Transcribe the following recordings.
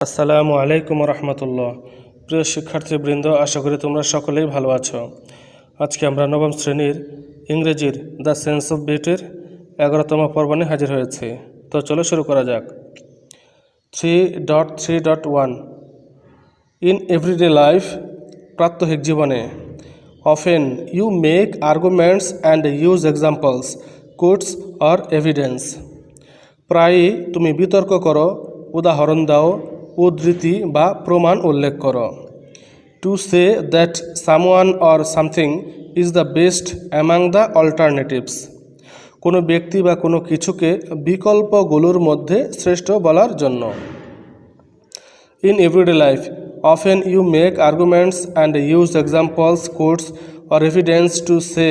আসসালামু আলাইকুম রহমতুল্লাহ। প্রিয় শিক্ষার্থীবৃন্দ, আশা করি তোমরা সকলেই ভালো আছো। আজকে আমরা নবম শ্রেণীর ইংরেজির দ্য সেন্স অফ বিউটির 11তম পর্ব নিয়ে হাজির হয়েছি। তো চলো শুরু করা যাক। 3.3.1 ইন এভরিডে লাইফ, প্রাত্যহিক জীবনে। Often you make arguments and use examples, quotes or evidence. প্রায়ই তুমি বিতর্ক করো, উদাহরণ দাও, উদ্ধৃতি বা প্রমাণ উল্লেখ করো। Two say that someone or something is the best among the alternatives. কোনো ব্যক্তি বা কোনো কিছুকে বিকল্পগুলোর মধ্যে শ্রেষ্ঠ বলার জন্য। In everyday life, often you make arguments and use examples, quotes or evidence to say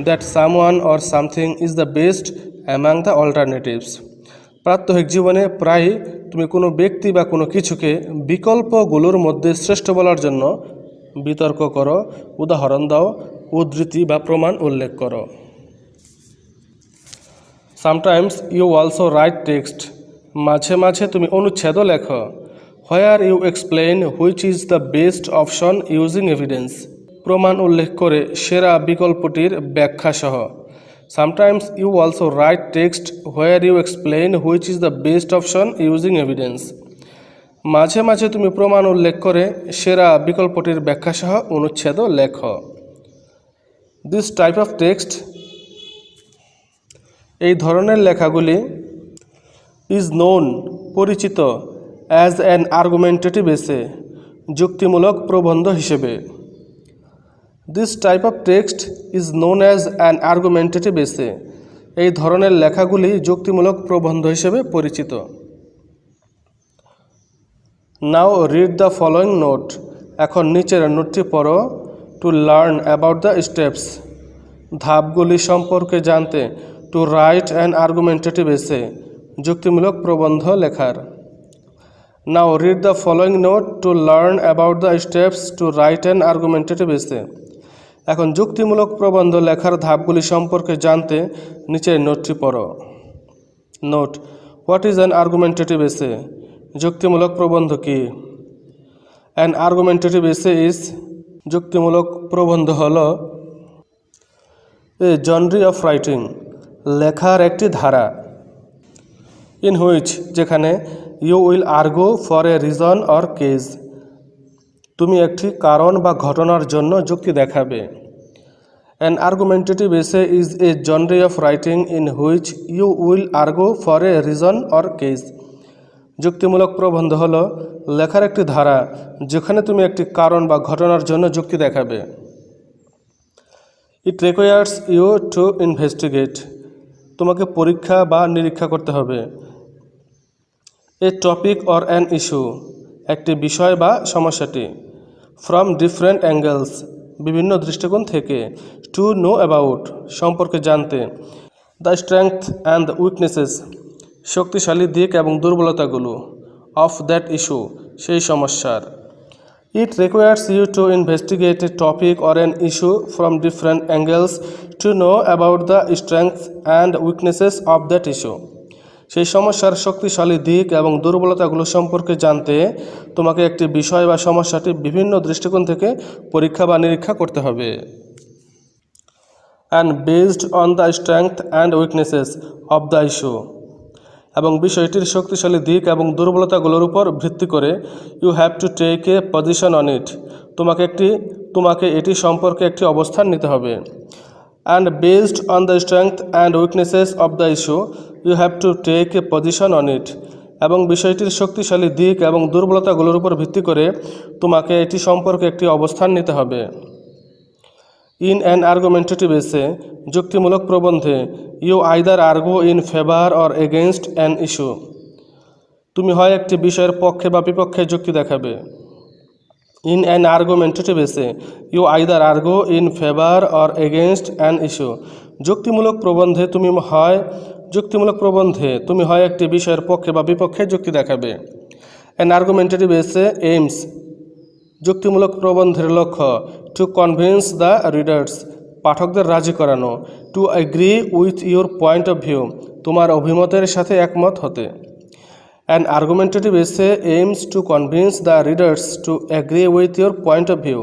that someone or something is the best among the alternatives. প্রাত্যহিক জীবনে প্রায়ই তুমি কোনো ব্যক্তি বা কোনো কিছুকে বিকল্পগুলোর মধ্যে শ্রেষ্ঠ বলার জন্য বিতর্ক করো, উদাহরণ দাও, উদ্ধৃতি বা প্রমাণ উল্লেখ করো। Sometimes you also write text, মাঝে মাঝে তুমি অনুচ্ছেদও লেখো। Where you explain which is the best option using evidence, প্রমাণ উল্লেখ করে সেরা বিকল্পটির ব্যাখ্যা সহ। Sometimes you also write text where you explain which is the best option using evidence. মাঝে মাঝে তুমি প্রমাণ উল্লেখ করে সেরা বিকল্পটির ব্যাখ্যা সহ অনুচ্ছেদও লেখো। This type of text, এই ধরনের লেখাগুলি, is known, পরিচিত, as an argumentative essay, যুক্তিমূলক প্রবন্ধ হিসেবে। This type of text is known as an argumentative essay. এই ধরনের লেখাগুলি যুক্তিমূলক প্রবন্ধ হিসেবে পরিচিত। Now read the following note. এখন নিচের নোটটি পড়ো। To learn about the steps, ধাপগুলি সম্পর্কে জানতে। To write an argumentative essay, যুক্তিমূলক প্রবন্ধ লেখার। Now read the following note to learn about the steps to write an argumentative essay. এখন যুক্তিমূলক প্রবন্ধ লেখার ধাপগুলি সম্পর্কে জানতে নিচের নোটটি পড়ো। Note: what is an argumentative essay? যুক্তিমূলক প্রবন্ধ কি? অ্যান আর্গুমেন্টেটিভ এসে ইজ, যুক্তিমূলক প্রবন্ধ হল এ জনরি অফ রাইটিং, লেখার একটি ধারা। ইন হুইচ, যেখানে you will argue for a reason or case, তুমি একটি কারণ বা ঘটনার জন্য যুক্তি দেখাবে। An argumentative essay is a genre of writing in which you will argue for a reason or case. যুক্তিমূলক প্রবন্ধ হল লেখার একটি ধারা যেখানে তুমি একটি কারণ বা ঘটনার জন্য যুক্তি দেখাবে। It requires you to investigate, তোমাকে পরীক্ষা বা নিরীক্ষা করতে হবে। A topic or an issue, একটি বিষয় বা সমস্যাটি। From different angles, বিভিন্ন দৃষ্টিকোণ থেকে। To know about, সম্পর্কে জানতে। The strength and the weaknesses, শক্তিশালী দিক এবং দুর্বলতাগুলো। Of that issue, সেই সমস্যার। It requires you to investigate a topic or an issue from different angles to know about the strengths and weaknesses of that issue. সেই সমস্যার শক্তিশালী দিক এবং দুর্বলতাগুলো সম্পর্কে জানতে তোমাকে একটি বিষয় বা সমস্যাটি বিভিন্ন দৃষ্টিকোণ থেকে পরীক্ষা বা নিরীক্ষা করতে হবে। And based on the strength and weaknesses of the issue, এবং বিষয়টির শক্তিশালী দিক এবং দুর্বলতাগুলোর উপর ভিত্তি করে you have to take a position on it, তোমাকে এটি সম্পর্কে একটি অবস্থান নিতে হবে। And based on the strength and weaknesses of the issue, you have to take a position on it. এবং বিষয়টির শক্তিশালী দিক এবং দুর্বলতাগুলোর উপর ভিত্তি করে তোমাকে এটি সম্পর্কে একটি অবস্থান নিতে হবে। In an argumentative essay, যুক্তিমূলক প্রবন্ধে, you either argue in favor or against an issue, তুমি হয় একটি বিষয়ের পক্ষে বা বিপক্ষে যুক্তি দেখাবে। In an argumentative essay, you either argue in favor or against an issue. যুক্তিমূলক প্রবন্ধে তুমি হয় একটি বিষয়ের পক্ষে বা বিপক্ষে যুক্তি দেখাবে। An argumentative essay aims, যুক্তিমূলক প্রবন্ধের লক্ষ্য, to convince the readers, পাঠকদের রাজি করানো, to agree with your point of view, তোমার অভিমতের সাথে একমত হতে। An argumentative essay aims to convince the readers to agree with your point of view.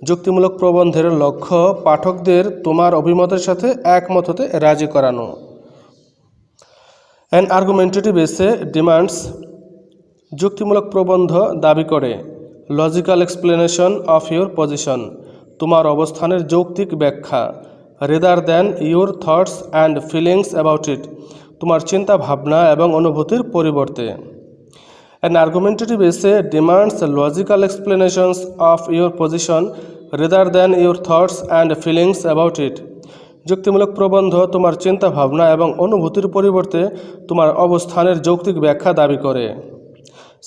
যুক্তিমূলক প্রবন্ধের লক্ষ্য পাঠকদের তোমার অভিমতের সাথে একমত হতে রাজি করানো। An argumentative essay demands, যুক্তিমূলক প্রবন্ধ দাবি করে, logical explanation of your position, তোমার অবস্থানের যৌক্তিক ব্যাখ্যা, rather than your thoughts and feelings about it, তোমার চিন্তা ভাবনা এবং অনুভূতির পরিবর্তে। An argumentative essay demands logical explanations of your position rather than your thoughts and feelings about it. যুক্তিমূলক প্রবন্ধ তোমার চিন্তা ভাবনা এবং অনুভূতির পরিবর্তে তোমার অবস্থানের যৌক্তিক ব্যাখ্যা দাবি করে।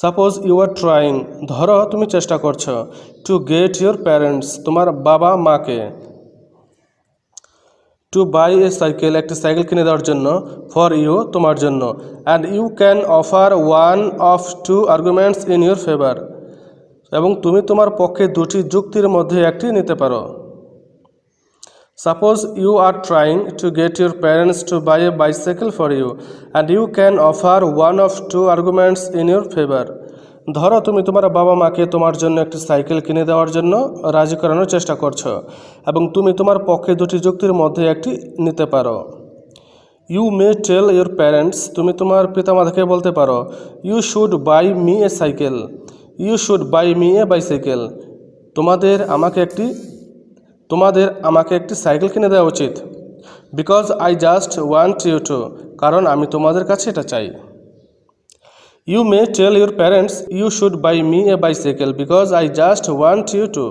সাপোজ ইউ আর ট্রাইং, ধরো তুমি চেষ্টা করছো, টু গেট ইউর প্যারেন্টস, তোমার বাবা মাকে, টু বাই এ সাইকেল, একটি সাইকেল কিনে দেওয়ার জন্য, ফর ইউ, তোমার জন্য, and you can offer one of two arguments in your favour, এবং তুমি তোমার পক্ষে দুটি যুক্তির মধ্যে একটি নিতে পারো। Suppose you are trying to get your parents to buy a bicycle for you and you can offer one of two arguments in your favour. ধরো তুমি তোমার বাবা মাকে তোমার জন্য একটি সাইকেল কিনে দেওয়ার জন্য রাজি করানোর চেষ্টা করছো এবং তুমি তোমার পক্ষে দুটি যুক্তির মধ্যে একটি নিতে পারো। You may tell your parents, তুমি তোমার পিতামাতাকে বলতে পারো, you should buy me a cycle, you should buy me a bicycle, তোমাদের আমাকে একটি সাইকেল কিনে দেওয়া উচিত। Because I just want you to, কারণ আমি তোমাদের কাছে এটা চাই। You may tell your parents you should buy me a bicycle because I just want you to,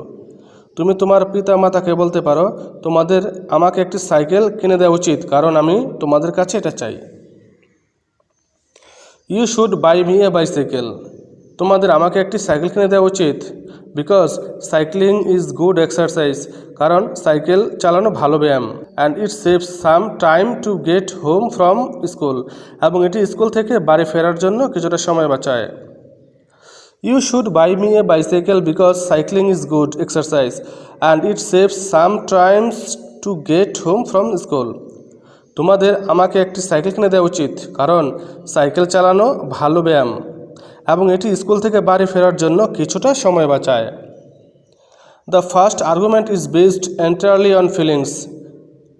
তুমি তোমার পিতা মাতাকে বলতে পারো, আমাকে একটি সাইকেল কিনে দেওয়া উচিত, কারণ আমি তোমাদের কাছে এটা চাই। You should buy me a bicycle, আমাকে একটি সাইকেল কিনে দেওয়া উচিত। Because cycling is good exercise, কারণ সাইকেল চালানো ভালো ব্যায়াম। And it saves some time to get home from school, এবং এটি স্কুল থেকে বাড়ি ফেরার জন্য কিছুটা সময় বাঁচায়। You should buy me a bicycle because cycling is good exercise and it saves some times to get home from school, আমাকে একটি সাইকেল কিনে দেওয়া উচিত, কারণ সাইকেল চালানো ভালো ব্যায়াম এবং এটি স্কুল থেকে বাড়ি ফেরার জন্য কিছুটা সময় বাঁচায়। The first argument is based entirely on feelings,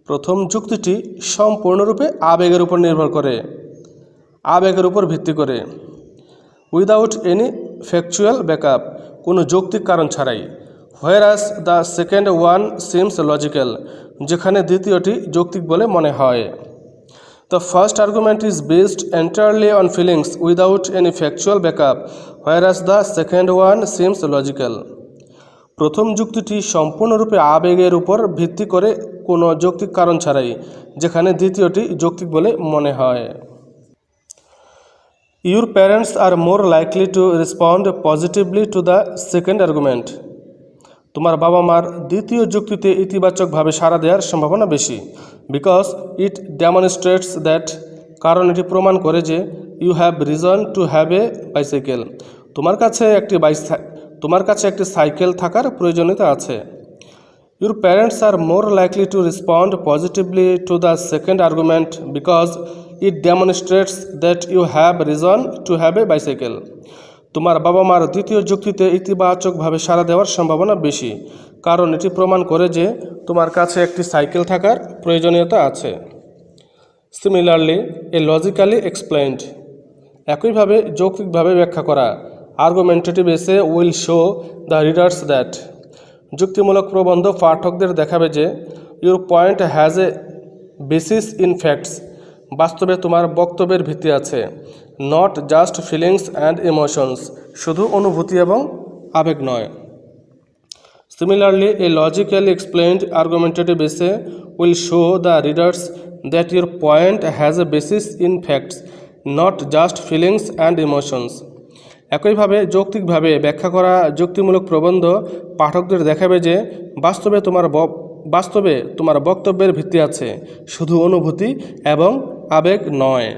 প্রথম যুক্তিটি সম্পূর্ণরূপে আবেগের উপর নির্ভর করে, আবেগের উপর ভিত্তি করে। উইদাউট এনি ফ্যাকচুয়াল ব্যাকআপ, কোনো যৌক্তিক কারণ ছাড়াই। Whereas the second one seems logical, যেখানে দ্বিতীয়টি যৌক্তিক বলে মনে হয়। The first argument is based entirely on feelings without any factual backup, whereas the second one seems logical. প্রথম যুক্তিটি সম্পূর্ণরূপে আবেগের উপর ভিত্তি করে কোনো যৌক্তিক কারণ ছাড়াই, যেখানে দ্বিতীয়টি যৌক্তিক বলে মনে হয়। Your parents are more likely to respond positively to the second argument. তোমার বাবা মার দ্বিতীয় যুক্তিতে ইতিবাচকভাবে সাড়া দেওয়ার সম্ভাবনা বেশি। বিকজ ইট ডেমনস্ট্রেটস দ্যাট, কারণ এটি প্রমাণ করে যে, you have reason to have a bicycle, তোমার কাছে একটি সাইকেল থাকার প্রয়োজনীয়তা আছে। Your parents are more likely to respond positively to the second argument because it demonstrates that you have reason to have a bicycle, তোমার বাবা মার দ্বিতীয় যুক্তিতে ইতিবাচকভাবে সাড়া দেওয়ার সম্ভাবনা বেশি, কারণ এটি প্রমাণ করে যে তোমার কাছে একটি সাইকেল থাকার প্রয়োজনীয়তা আছে। সিমিলারলি এ লজিক্যালি এক্সপ্লেইনড, একইভাবে যৌক্তিকভাবে ব্যাখ্যা করা। Argumentative essay will show the readers that, যুক্তিমূলক প্রবন্ধ পাঠকদের দেখাবে যে, your point has a basis in facts, বাস্তবে তোমার বক্তব্যের ভিত্তি আছে। Not just feelings and emotions, শুধু অনুভূতি এবং আবেগ নয়। Similarly a logically explained argumentative essay will show the readers that your point has a basis in facts not just feelings and emotions, একইভাবে যৌক্তিকভাবে ব্যাখ্যা করা যুক্তিমূলক প্রবন্ধ পাঠকদের দেখাবে যে, বাস্তবে তোমার বক্তব্যের ভিত্তি আছে, শুধু অনুভূতি এবং আবেগ নয়।